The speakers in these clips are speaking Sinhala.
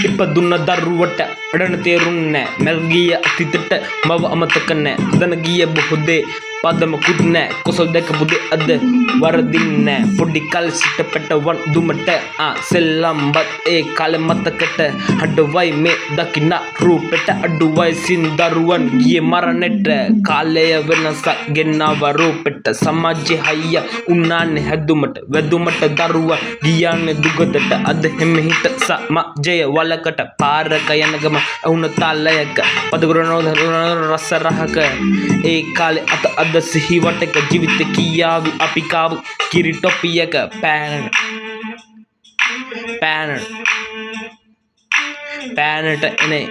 ඉපදුන දරුවට අඩන තේරුන්නේ මැල්ගිය අතීතට මව අමතක නැ දන ගිය බොහෝ දේ පදමකුත් නැ කොසල් දැකපු දේ අද වරදින්නේ පොඩි කල සිට පැටවන් දුමට සෙල්ලම්බත් ඒ කාලෙ මතකට අඩවයි මේ දකින්න රූපෙට අඩුවයි සින් දරුවන් ගියේ මරණෙට කාලය වෙනසක් ගෙන්නව රූපෙට සමාජයේ හයිය උන්නානේ හැදුමට වැදුමට දරුවා ගියානේ දුගදට අද හැමෙහිට සමාජය වලකට පාරක යනගම වුණ තාලයක පදගුරුනෝ රස රහක ඒ කාලේ අද සිහිවටක ජීවිත කියාවි අපි කාව කිරි ටොපියක පෑනට එනේ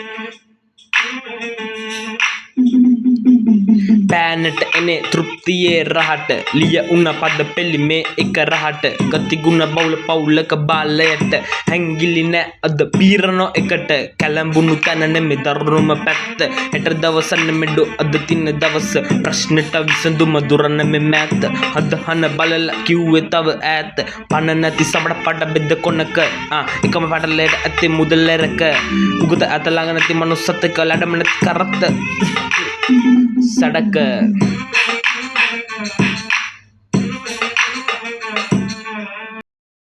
පෑනට එනේ තෘප්තියේ රහට ලිය උන පද පෙළි මේ එක රහට ගතිගුණ බවුල පවුලක බාලයට හැංගිලි නෑ අද පීරනෝ එකට කැලඹුණු තැන නෙමෙ දරුණුම පැත්ත හෙට දවස නෙමෙඩු අද තින්න දවස ප්‍රශ්නෙට විසඳුම දුරන මෙ මෑත අදහන බලලා කිව්වේ තව ඈත පණ නැති සබඩ පඩ බෙද කොනක එකම පඩලයට ඇති මුදලෙරක උගත ඇත ළඟ නැති මනුස්සතක ලඩම නැති කරත්ත සඩක